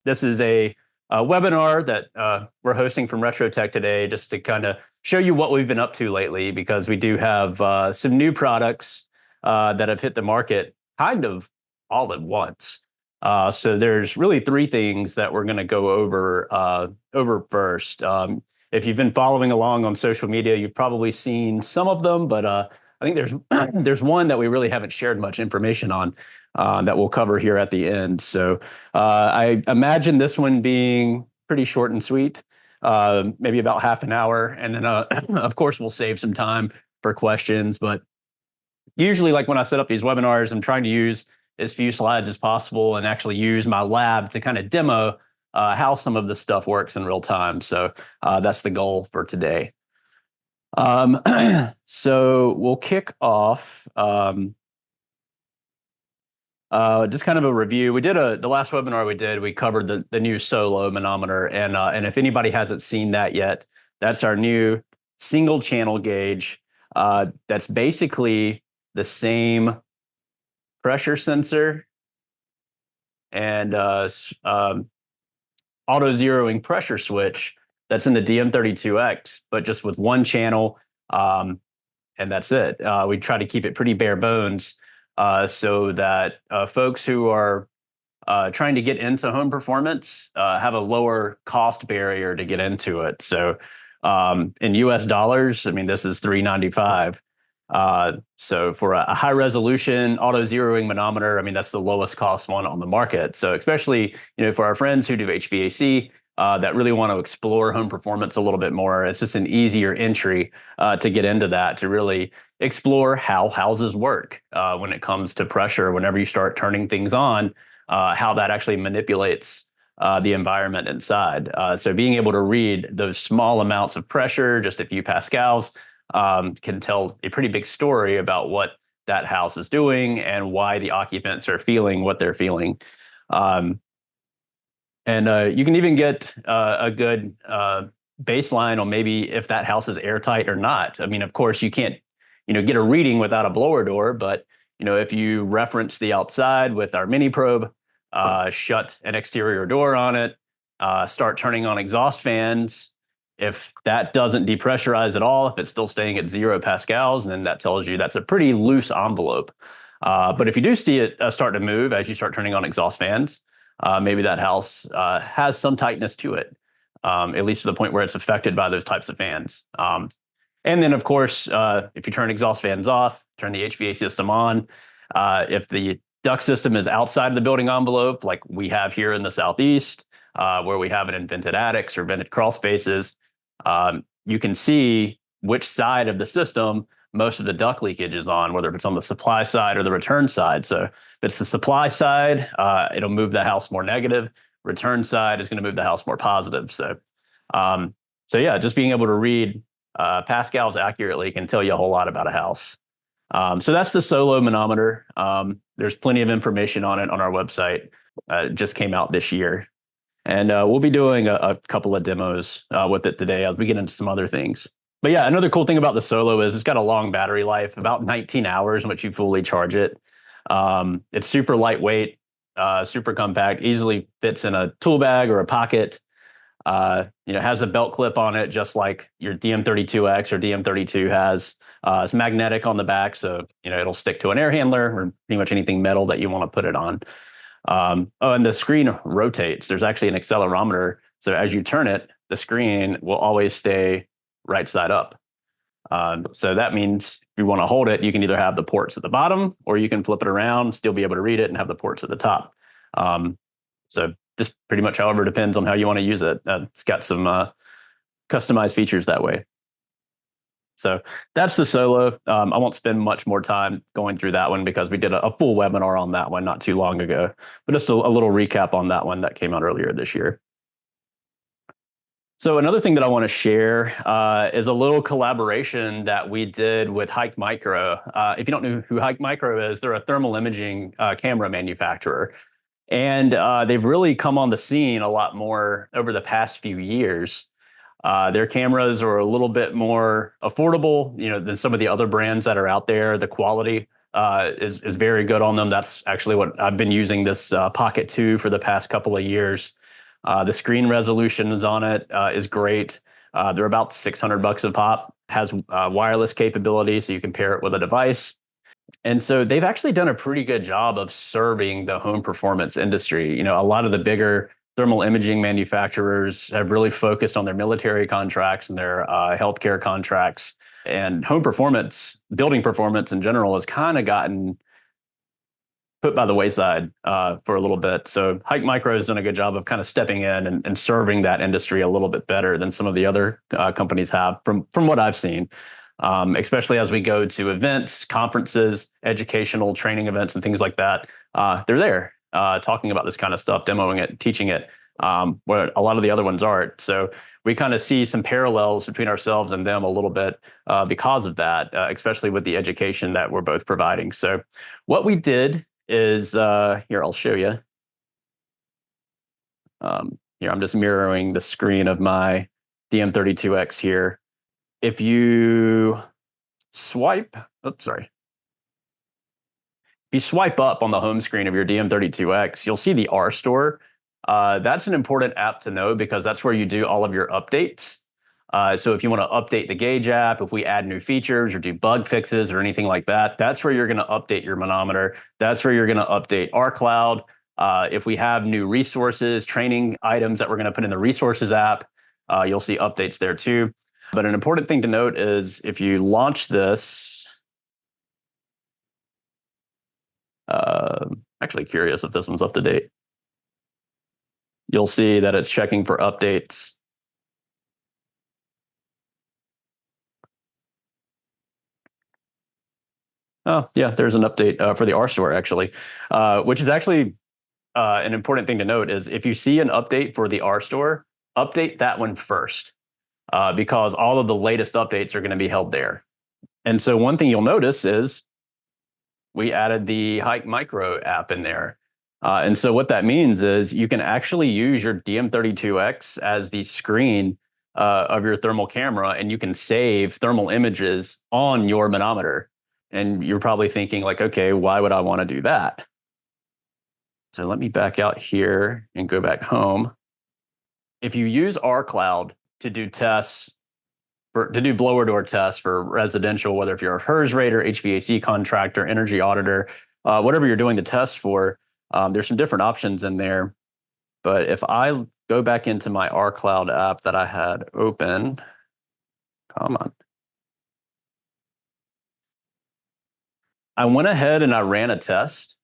This is a webinar that we're hosting from Retrotec today, just to kind of show you what we've been up to lately, because we do have some new products that have hit the market kind of all at once. So there's really three things that we're going to go over first. If you've been following along on social media, you've probably seen some of them, but I think there's there's one that we really haven't shared much information on that we'll cover here at the end. So I imagine this one being pretty short and sweet, maybe about half an hour, and then of course we'll save some time for questions. But usually, like when I set up these webinars, I'm trying to use as few slides as possible and actually use my lab to kind of demo how some of this stuff works in real time. So that's the goal for today. So we'll kick off just kind of a review. We did the last webinar we covered the new Solo manometer, and if anybody hasn't seen that yet, that's our new single channel gauge. That's basically the same pressure sensor and auto zeroing pressure switch that's in the DM32X, but just with one channel, and that's it. We try to keep it pretty bare bones so that folks who are trying to get into home performance have a lower cost barrier to get into it. So in US dollars, I mean, this is $395. So for a high resolution auto zeroing manometer, I mean, that's the lowest cost one on the market. So especially, for our friends who do HVAC, that really want to explore home performance a little bit more, it's just an easier entry to get into that, to really explore how houses work when it comes to pressure. Whenever you start turning things on, how that actually manipulates the environment inside. So being able to read those small amounts of pressure, just a few pascals, can tell a pretty big story about what that house is doing and why the occupants are feeling what they're feeling. And you can even get a good baseline on maybe if that house is airtight or not. I mean, of course, you can't, get a reading without a blower door, but if you reference the outside with our mini probe, shut an exterior door on it, start turning on exhaust fans. If that doesn't depressurize at all, if it's still staying at 0 pascals, then that tells you that's a pretty loose envelope. But if you do see it start to move as you start turning on exhaust fans, maybe that house has some tightness to it, at least to the point where it's affected by those types of fans. And then, of course, if you turn exhaust fans off, turn the HVAC system on, if the duct system is outside of the building envelope, like we have here in the Southeast, where we have it in vented attics or vented crawl spaces, you can see which side of the system most of the duct leakage is on, whether it's on the supply side or the return side. So if it's the supply side, it'll move the house more negative. Return side is going to move the house more positive. So yeah, just being able to read pascals accurately can tell you a whole lot about a house. So that's the Solo manometer. There's plenty of information on it on our website. It just came out this year. And we'll be doing a couple of demos with it today as we get into some other things. But yeah, another cool thing about the Solo is it's got a long battery life, about 19 hours once you fully charge it. It's super lightweight, super compact, easily fits in a tool bag or a pocket. Has a belt clip on it, just like your DM32X or DM32 has. It's magnetic on the back, so it'll stick to an air handler or pretty much anything metal that you want to put it on. And the screen rotates. There's actually an accelerometer, so as you turn it, the screen will always stay right side up. So that means if you want to hold it, you can either have the ports at the bottom, or you can flip it around, still be able to read it, and have the ports at the top. So just pretty much however depends on how you want to use it. It's got some customized features that way. So that's the Solo. I won't spend much more time going through that one because we did a full webinar on that one not too long ago. But just a little recap on that one that came out earlier this year. So another thing that I want to share is a little collaboration that we did with Hikmicro. If you don't know who Hikmicro is, they're a thermal imaging camera manufacturer. And they've really come on the scene a lot more over the past few years. Their cameras are a little bit more affordable, than some of the other brands that are out there. The quality is very good on them. That's actually what I've been using this Pocket 2 for the past couple of years. The screen resolutions on it is great. They're about $600 a pop. Has wireless capability, so you can pair it with a device. And so they've actually done a pretty good job of serving the home performance industry. You know, a lot of the bigger thermal imaging manufacturers have really focused on their military contracts and their healthcare contracts. And home performance, building performance in general, has kind of gotten put by the wayside for a little bit. So Hikmicro has done a good job of kind of stepping in and serving that industry a little bit better than some of the other companies have from what I've seen. Especially as we go to events, conferences, educational training events, and things like that. They're there talking about this kind of stuff, demoing it, teaching it, where a lot of the other ones aren't. So we kind of see some parallels between ourselves and them a little bit because of that, especially with the education that we're both providing. So what we did is, here, I'll show you. Here, I'm just mirroring the screen of my DM32X here. If you swipe, oops, sorry. If you swipe up on the home screen of your DM32X, you'll see the R store. That's an important app to know because that's where you do all of your updates. So if you want to update the gauge app, if we add new features or do bug fixes or anything like that, that's where you're going to update your manometer. That's where you're going to update our cloud. If we have new resources, training items that we're going to put in the resources app, you'll see updates there too. But an important thing to note is if you launch this, actually curious if this one's up to date. You'll see that it's checking for updates. Oh, yeah, there's an update for the R store actually, which is actually an important thing to note is if you see an update for the R store, update that one first. Because all of the latest updates are going to be held there. And so one thing you'll notice is we added the Hikmicro app in there. And so what that means is you can actually use your DM32X as the screen of your thermal camera, and you can save thermal images on your manometer. And you're probably thinking like, okay, why would I want to do that? So let me back out here and go back home. If you use our cloud to do tests, to do blower door tests for residential, whether if you're a HERS rater, HVAC contractor, energy auditor, whatever you're doing the test for, there's some different options in there. But if I go back into my R Cloud app that I had open, come on. I went ahead and I ran a test.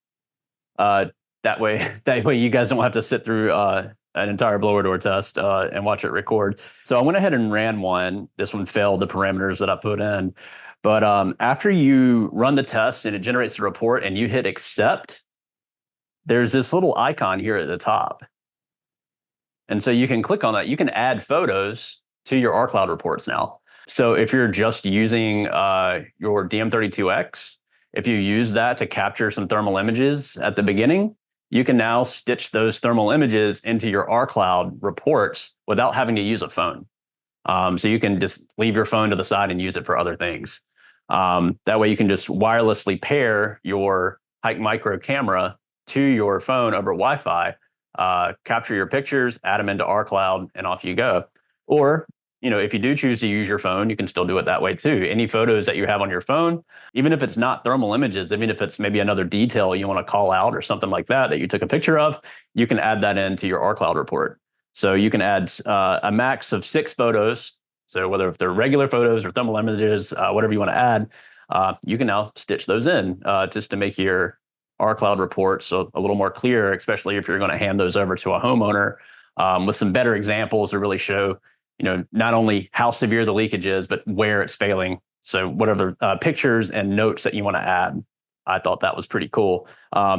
That way you guys don't have to sit through an entire blower door test and watch it record. So I went ahead and ran one. This one failed the parameters that I put in. But after you run the test and it generates the report and you hit accept, there's this little icon here at the top. And so you can click on that. You can add photos to your R Cloud reports now. So if you're just using your DM32X, if you use that to capture some thermal images at the beginning, you can now stitch those thermal images into your R Cloud reports without having to use a phone. So you can just leave your phone to the side and use it for other things. That way you can just wirelessly pair your Hikmicro camera to your phone over Wi-Fi, capture your pictures, add them into our cloud, and off you go. Or, you know, if you do choose to use your phone, you can still do it that way too. Any photos that you have on your phone, even if it's not thermal images, even if it's maybe another detail you want to call out or something like that that you took a picture of, you can add that into your R Cloud report. So you can add a max of 6 photos. So whether if they're regular photos or thermal images, whatever you want to add, you can now stitch those in just to make your R Cloud reports a little more clear, especially if you're going to hand those over to a homeowner with some better examples to really show, you know, not only how severe the leakage is, but where it's failing. So whatever pictures and notes that you want to add, I thought that was pretty cool.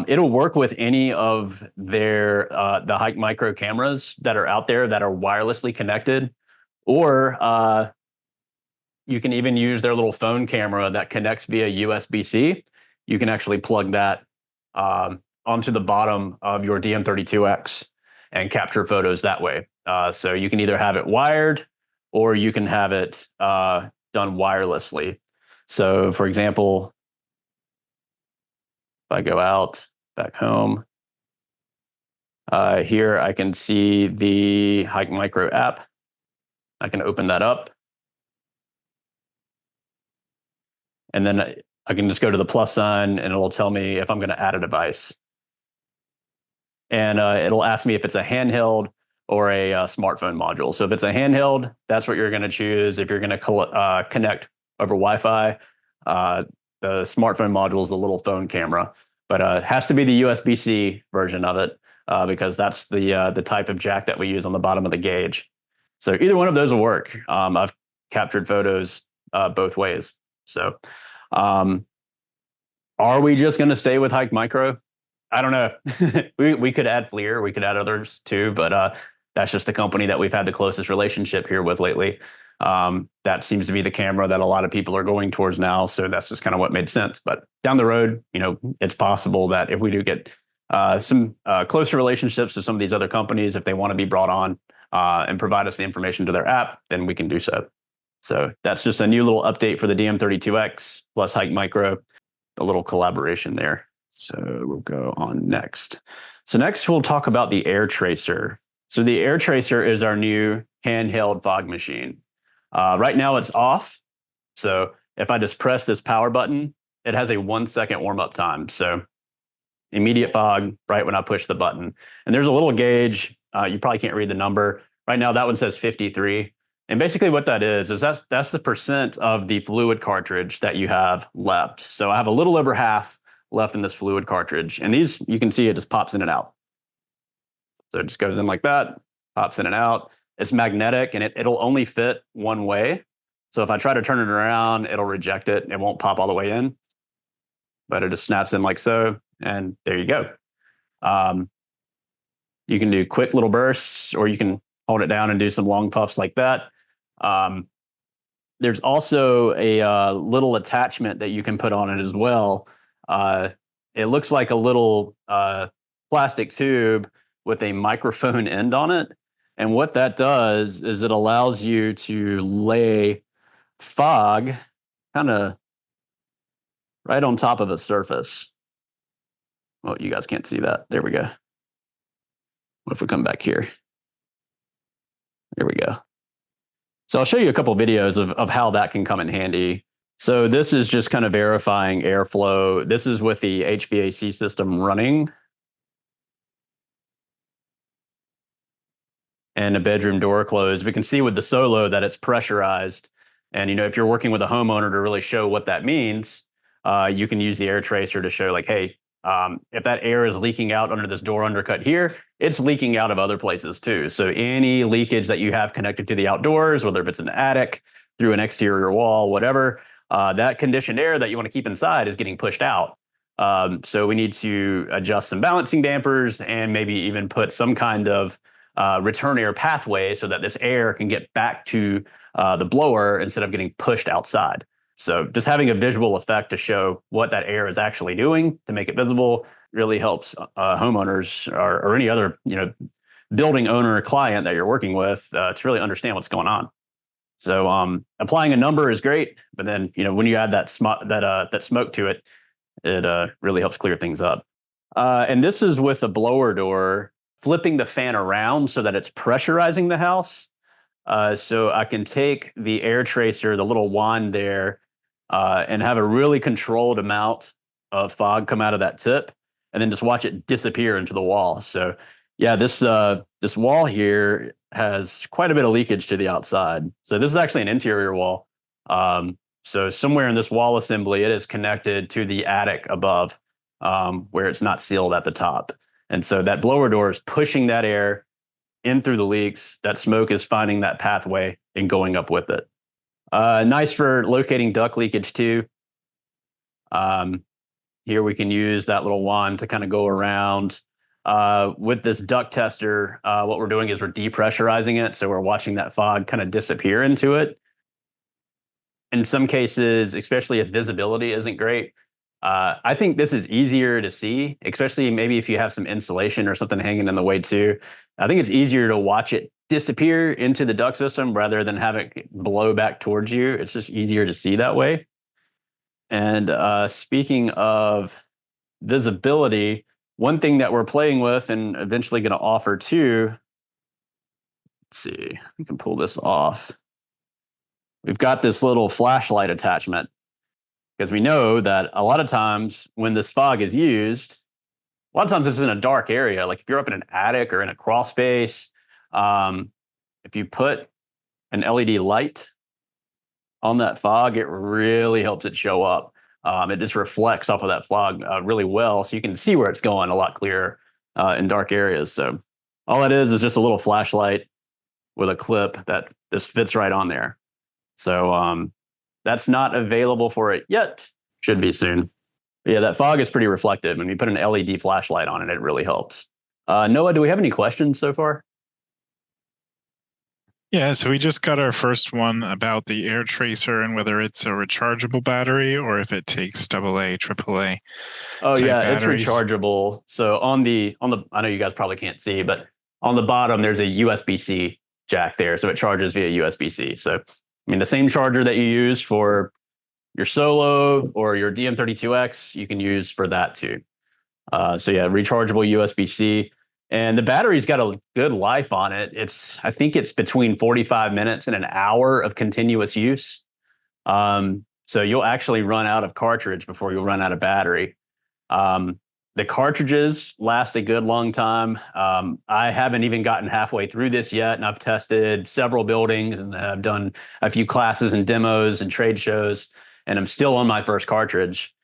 It'll work with any of their the Hikmicro cameras that are out there that are wirelessly connected, or you can even use their little phone camera that connects via USB-C. You can actually plug that onto the bottom of your DM32X and capture photos that way. So you can either have it wired or you can have it done wirelessly. So for example, if I go out, back home, Here I can see the Hikmicro app. I can open that up. And then I can just go to the plus sign and it'll tell me if I'm going to add a device. And it'll ask me if it's a handheld or a smartphone module. So if it's a handheld, that's what you're going to choose. If you're going to connect over Wi-Fi, the smartphone module is the little phone camera, but it has to be the USB-C version of it because that's the type of jack that we use on the bottom of the gauge. So either one of those will work. I've captured photos both ways. So are we just going to stay with Hikmicro? I don't know. we could add FLIR, we could add others too, but that's just the company that we've had the closest relationship here with lately. That seems to be the camera that a lot of people are going towards now, so that's just kind of what made sense. But down the road, it's possible that if we do get some closer relationships with some of these other companies, if they want to be brought on and provide us the information to their app, then we can do so. So that's just a new little update for the DM32X plus Hikmicro, a little collaboration there. So we'll go on next. So next we'll talk about the AirTracer. So the AirTracer is our new handheld fog machine. Right now it's off. So if I just press this power button, it has a 1 second warm-up time. So immediate fog right when I push the button. And there's a little gauge. You probably can't read the number. Right now that one says 53. And basically what that is that's the percent of the fluid cartridge that you have left. So I have a little over half left in this fluid cartridge. And these, you can see it just pops in and out. So it just goes in like that, pops in and out. It's magnetic and it'll only fit one way. So if I try to turn it around, it'll reject it. It won't pop all the way in, but it just snaps in like so. And there you go. You can do quick little bursts, or you can hold it down and do some long puffs like that. There's also a little attachment that you can put on it as well. It looks like a little plastic tube with a microphone end on it. And what that does is it allows you to lay fog kind of right on top of a surface. Well, you guys can't see that. There we go. What if we come back here? There we go. So I'll show you a couple of videos of how that can come in handy. So this is just kind of verifying airflow. This is with the HVAC system running. And a bedroom door closed. We can see with the Solo that it's pressurized. And if you're working with a homeowner to really show what that means, you can use the AirTracer to show like, hey, if that air is leaking out under this door undercut here, it's leaking out of other places too. So any leakage that you have connected to the outdoors, whether if it's an attic, through an exterior wall, whatever, that conditioned air that you want to keep inside is getting pushed out. So we need to adjust some balancing dampers and maybe even put some kind of return air pathway so that this air can get back to the blower instead of getting pushed outside. So just having a visual effect to show what that air is actually doing to make it visible really helps homeowners or any other building owner or client that you're working with to really understand what's going on. So applying a number is great, but then when you add that smoke to it, it really helps clear things up. And this is with a blower door, flipping the fan around so that it's pressurizing the house. So I can take the AirTracer, the little wand there, and have a really controlled amount of fog come out of that tip, and then just watch it disappear into the wall. So yeah, this wall here has quite a bit of leakage to the outside. So this is actually an interior wall. So somewhere in this wall assembly, it is connected to the attic above, where it's not sealed at the top. And so that blower door is pushing that air in through the leaks. That smoke is finding that pathway and going up with it. Nice for locating duct leakage too. Here we can use that little wand to kind of go around. With this duct tester, what we're doing is we're depressurizing it. So we're watching that fog kind of disappear into it. In some cases, especially if visibility isn't great, I think this is easier to see, especially maybe if you have some insulation or something hanging in the way too. I think it's easier to watch it disappear into the duct system rather than have it blow back towards you. It's just easier to see that way. And speaking of visibility, one thing that we're playing with and eventually going to offer too, let's see, we can pull this off. We've got this little flashlight attachment because we know that a lot of times when this fog is used, a lot of times it's in a dark area. Like if you're up in an attic or in a crawl space, if you put an LED light on that fog, it really helps it show up. It just reflects off of that fog really well, so you can see where it's going a lot clearer in dark areas. So all it is just a little flashlight with a clip that just fits right on there. So that's not available for it yet. Should be soon. But yeah, that fog is pretty reflective. When you put an LED flashlight on it, it really helps. Noah, do we have any questions so far? Yeah, so we just got our first one about the AirTracer and whether it's a rechargeable battery or if it takes AA, AAA. Oh yeah, batteries. It's rechargeable. So on the I know you guys probably can't see, but on the bottom there's a USB-C jack there, so it charges via USB-C. So I mean the same charger that you use for your Solo or your DM32X, you can use for that too. So yeah, rechargeable USB-C. And the battery's got a good life on it. I think it's between 45 minutes and an hour of continuous use. So you'll actually run out of cartridge before you'll run out of battery. The cartridges last a good long time. I haven't even gotten halfway through this yet, and I've tested several buildings and I've done a few classes and demos and trade shows, and I'm still on my first cartridge.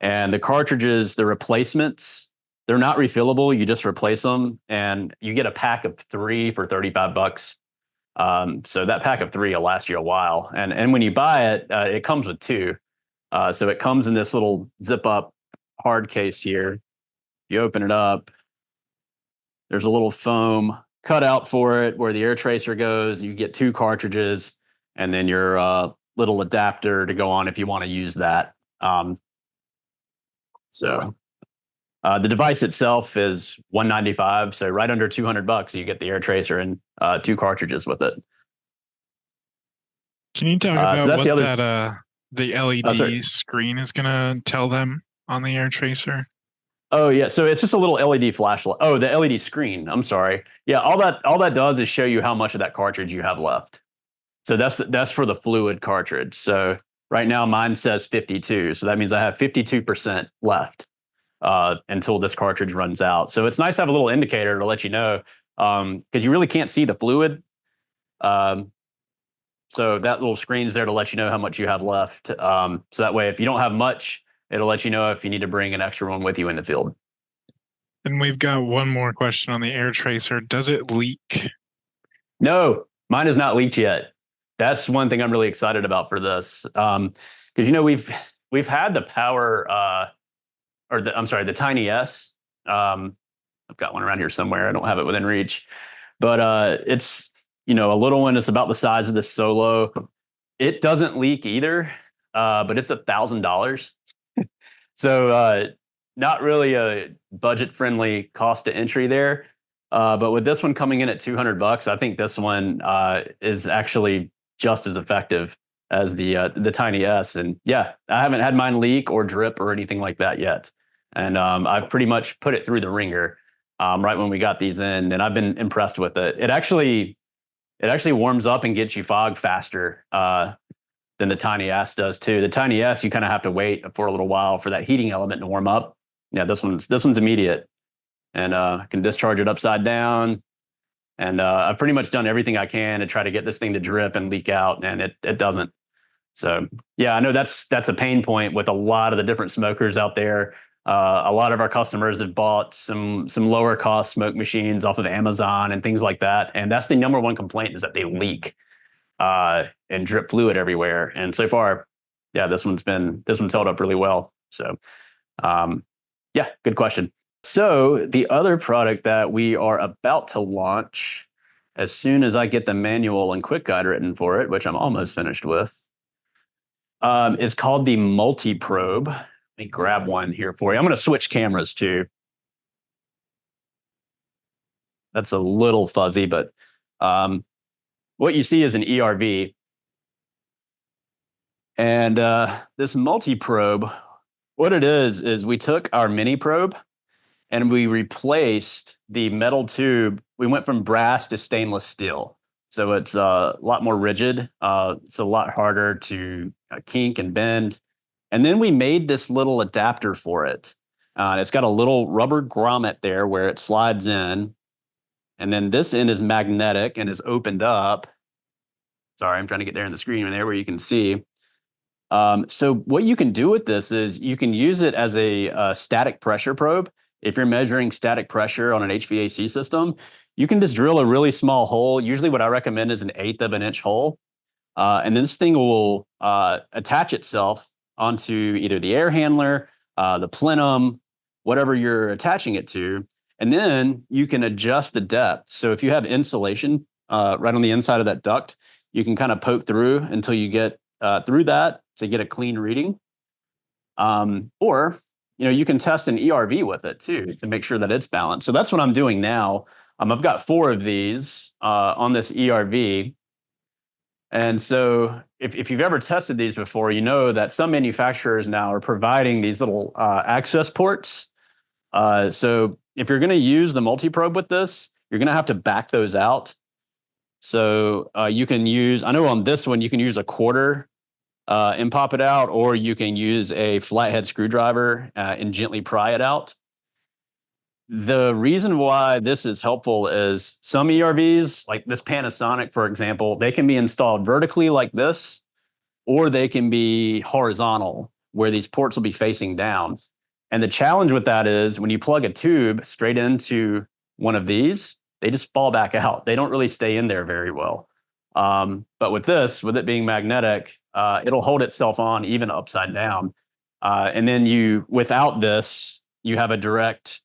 And the cartridges, the replacements, they're not refillable. You just replace them, and you get a pack of 3 for $35. So that pack of 3 will last you a while. And when you buy it, it comes with 2. So it comes in this little zip up hard case here. You open it up. There's a little foam cutout for it where the AirTracer goes. You get 2 cartridges, and then your little adapter to go on if you want to use that. The device itself is $195, so right under $200, you get the AirTracer and 2 cartridges with it. Can you talk about what the LED screen is going to tell them on the AirTracer? Oh yeah, so it's just a little LED flashlight. Oh, the LED screen. I'm sorry. Yeah, all that does is show you how much of that cartridge you have left. So that's for the fluid cartridge. So right now mine says 52, so that means I have 52% left until this cartridge runs out. So it's nice to have a little indicator to let you know, because you really can't see the fluid. So that little screen is there to let you know how much you have left. So that way, if you don't have much, it'll let you know if you need to bring an extra one with you in the field. And we've got one more question on the AirTracer. Does it leak? No, mine has not leaked yet. That's one thing I'm really excited about for this. Because we've had the power the Tiny S. I've got one around here somewhere. I don't have it within reach, but it's a little one. It's about the size of the Solo. It doesn't leak either, but it's $1,000. So not really a budget-friendly cost to entry there. But with this one coming in at $200, I think this one is actually just as effective as the Tiny S. And yeah, I haven't had mine leak or drip or anything like that yet. And I've pretty much put it through the ringer right when we got these in, and I've been impressed with it. It actually warms up and gets you fog faster than the Tiny S does too. The Tiny S, you kind of have to wait for a little while for that heating element to warm up. Yeah, this one's immediate, and I can discharge it upside down. And I've pretty much done everything I can to try to get this thing to drip and leak out, and it doesn't. So yeah, I know that's a pain point with a lot of the different smokers out there. A lot of our customers have bought some lower cost smoke machines off of Amazon and things like that, and that's the number one complaint, is that they leak and drip fluid everywhere. And so far, yeah, this one's held up really well. So yeah, good question. So the other product that we are about to launch, as soon as I get the manual and quick guide written for it, which I'm almost finished with, is called the Multi-Probe. Let me grab one here for you. I'm going to switch cameras too. That's a little fuzzy, but what you see is an ERV. And this Multi-Probe, what it is we took our mini probe and we replaced the metal tube. We went from brass to stainless steel. So it's a lot more rigid. It's a lot harder to kink and bend. And then we made this little adapter for it. It's got a little rubber grommet there where it slides in. And then this end is magnetic and is opened up. Sorry, I'm trying to get there in the screen there where you can see. So what you can do with this is you can use it as a static pressure probe. If you're measuring static pressure on an HVAC system, you can just drill a really small hole. Usually what I recommend is an 1/8 of an inch hole. And then this thing will attach itself onto either the air handler, the plenum, whatever you're attaching it to. And then you can adjust the depth. So if you have insulation right on the inside of that duct, you can kind of poke through until you get through that to get a clean reading. Or you can test an ERV with it too to make sure that it's balanced. So that's what I'm doing now. I've got 4 of these on this ERV. And so if you've ever tested these before, you know that some manufacturers now are providing these little access ports. So if you're going to use the multi-probe with this, you're going to have to back those out. So you can use, I know on this one, you can use a quarter and pop it out, or you can use a flathead screwdriver and gently pry it out. The reason why this is helpful is some ERVs, like this Panasonic, for example, they can be installed vertically like this, or they can be horizontal, where these ports will be facing down. And the challenge with that is when you plug a tube straight into one of these, they just fall back out. They don't really stay in there very well. But with this, with it being magnetic, it'll hold itself on even upside down. And then without this, you have a direct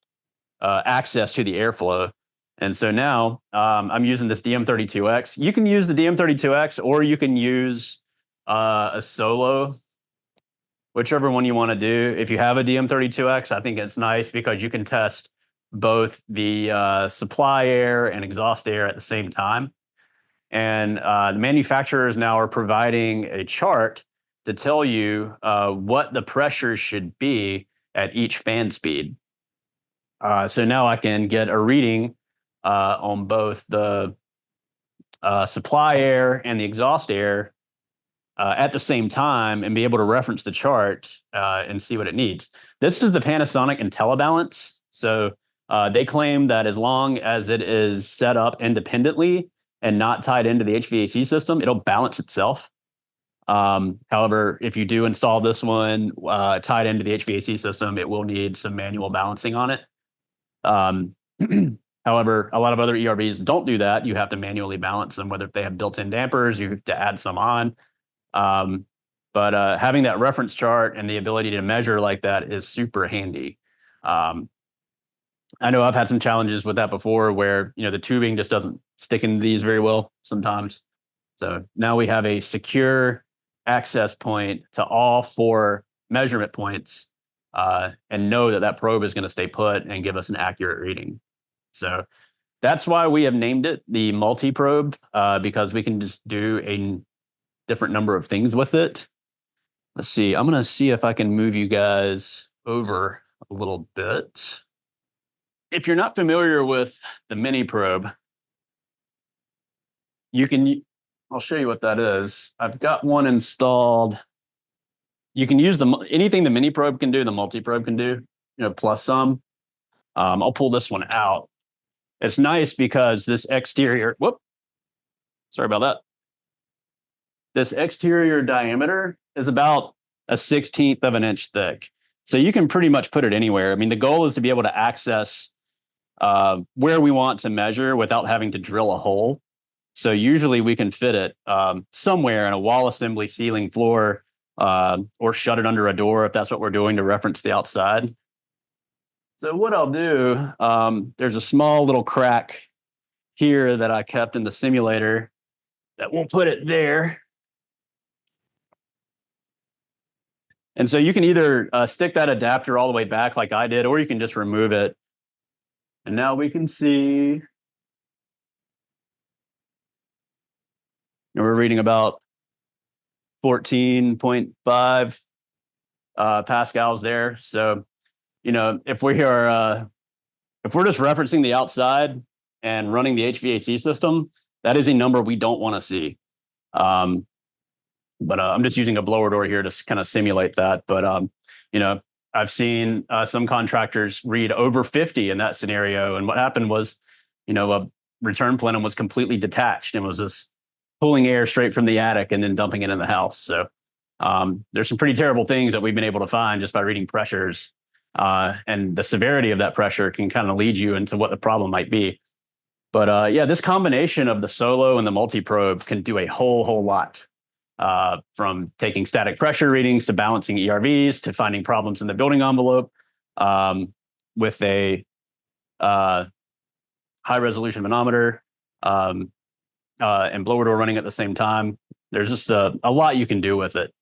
access to the airflow. And so now I'm using this DM32X. You can use the DM32X, or you can use a Solo, whichever one you want to do. If you have a DM32X, I think it's nice because you can test both the supply air and exhaust air at the same time. And the manufacturers now are providing a chart to tell you what the pressure should be at each fan speed. So now I can get a reading on both the supply air and the exhaust air at the same time and be able to reference the chart and see what it needs. This is the Panasonic IntelliBalance. So they claim that as long as it is set up independently and not tied into the HVAC system, it'll balance itself. However, if you do install this one tied into the HVAC system, it will need some manual balancing on it. However, a lot of other ERVs don't do that. You have to manually balance them, whether they have built-in dampers, you have to add some on. But having that reference chart and the ability to measure like that is super handy. I know I've had some challenges with that before where, the tubing just doesn't stick into these very well sometimes. So now we have a secure access point to all 4 measurement points and know that that probe is going to stay put and give us an accurate reading. So that's why we have named it the multi-probe, because we can just do a different number of things with it. Let's see. I'm going to see if I can move you guys over a little bit. If you're not familiar with the mini probe, I'll show you what that is. I've got one installed. You can use anything the mini probe can do, the multi probe can do, plus some. I'll pull this one out. It's nice because this exterior, sorry about that. This exterior diameter is about a 1/16 of an inch thick. So you can pretty much put it anywhere. I mean, the goal is to be able to access where we want to measure without having to drill a hole. So usually we can fit it somewhere in a wall assembly, ceiling, floor, or shut it under a door if that's what we're doing to reference the outside. So what I'll do, there's a small little crack here that I kept in the simulator that won't put it there. And so you can either stick that adapter all the way back like I did, or you can just remove it. And now we can see, and we're reading about 14.5 pascals there. So, if we are if we're just referencing the outside and running the HVAC system, that is a number we don't want to see. But I'm just using a blower door here to kind of simulate that. But I've seen some contractors read over 50 in that scenario, and what happened was, a return plenum was completely detached and was just pulling air straight from the attic and then dumping it in the house. So there's some pretty terrible things that we've been able to find just by reading pressures, and the severity of that pressure can kind of lead you into what the problem might be. But this combination of the solo and the multi-probe can do a whole lot. From taking static pressure readings to balancing ERVs to finding problems in the building envelope, with a high resolution manometer and blower door running at the same time. There's just a lot you can do with it.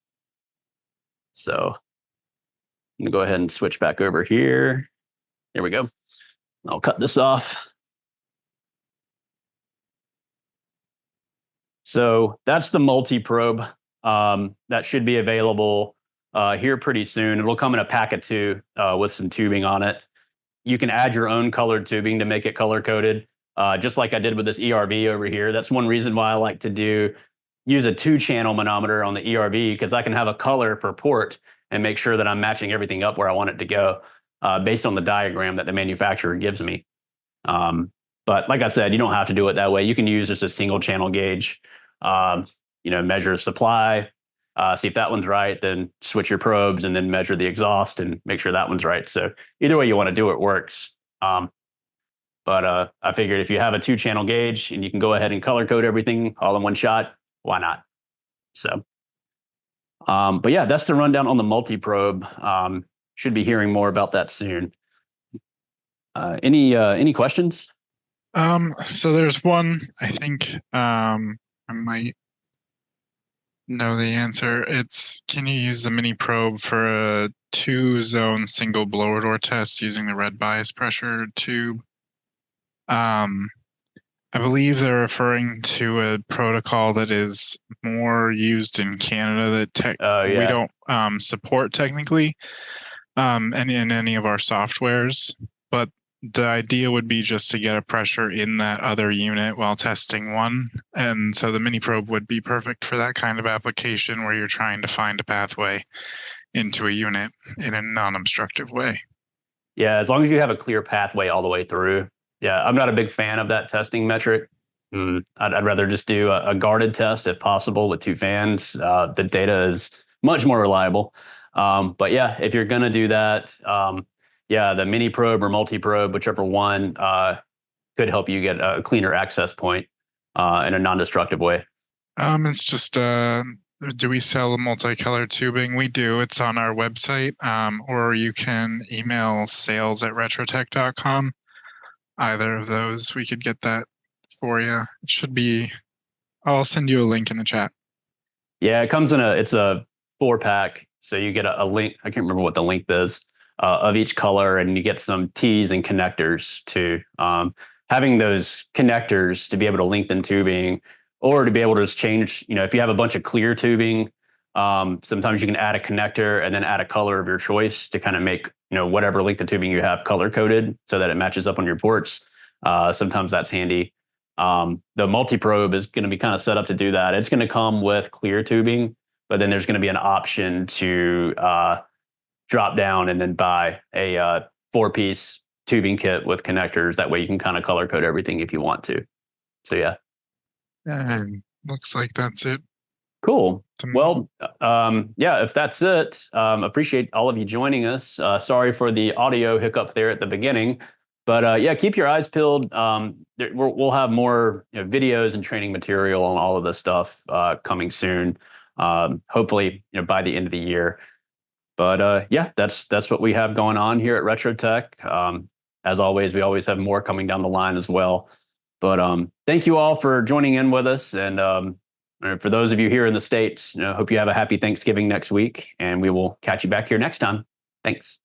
So I'm gonna go ahead and switch back over here. There we go. I'll cut this off. So that's the multi-probe. That should be available here pretty soon. It'll come in a pack of 2 with some tubing on it. You can add your own colored tubing to make it color-coded, just like I did with this ERV over here. That's one reason why I like to use a 2-channel manometer on the ERV, because I can have a color per port and make sure that I'm matching everything up where I want it to go based on the diagram that the manufacturer gives me. But like I said, you don't have to do it that way. You can use just a single channel gauge, measure supply, see if that one's right, then switch your probes and then measure the exhaust and make sure that one's right. So either way you want to do it works. But I figured if you have a 2-channel gauge and you can go ahead and color code everything all in one shot, why not? So, but yeah, that's the rundown on the multi-probe. Should be hearing more about that soon. Any questions? So there's one, I think, I might know the answer. It's, can you use the mini probe for a 2-zone single blower door test using the red bias pressure tube? I believe they're referring to a protocol that is more used in Canada that we don't support technically, and in any of our softwares, but the idea would be just to get a pressure in that other unit while testing one. And so the mini probe would be perfect for that kind of application where you're trying to find a pathway into a unit in a non-obstructive way. Yeah, as long as you have a clear pathway all the way through. Yeah, I'm not a big fan of that testing metric. I'd rather just do a guarded test if possible with 2 fans. The data is much more reliable. But yeah, if you're going to do that, the mini probe or multi-probe, whichever one, could help you get a cleaner access point in a non-destructive way. It's just, do we sell multicolored tubing? We do. It's on our website, or you can email sales@retrotec.com. Either of those, we could get that for you. It should be, I'll send you a link in the chat. Yeah, it comes in it's a 4-pack. So you get a link. I can't remember what the length is. Of each color, and you get some T's and connectors too. Having those connectors to be able to lengthen tubing, or to be able to just change, if you have a bunch of clear tubing, sometimes you can add a connector and then add a color of your choice to kind of make, whatever length of tubing you have color coded so that it matches up on your ports. Sometimes that's handy. The multi-probe is going to be kind of set up to do that. It's going to come with clear tubing, but then there's going to be an option to drop down and then buy a 4-piece tubing kit with connectors. That way you can kind of color code everything if you want to. So yeah. And looks like that's it. Cool. Well, if that's it, appreciate all of you joining us. Sorry for the audio hiccup there at the beginning, but keep your eyes peeled. We'll have more videos and training material on all of this stuff coming soon. Hopefully, by the end of the year. But that's what we have going on here at Retrotec. As always, we always have more coming down the line as well. But thank you all for joining in with us. And for those of you here in the States, hope you have a happy Thanksgiving next week, and we will catch you back here next time. Thanks.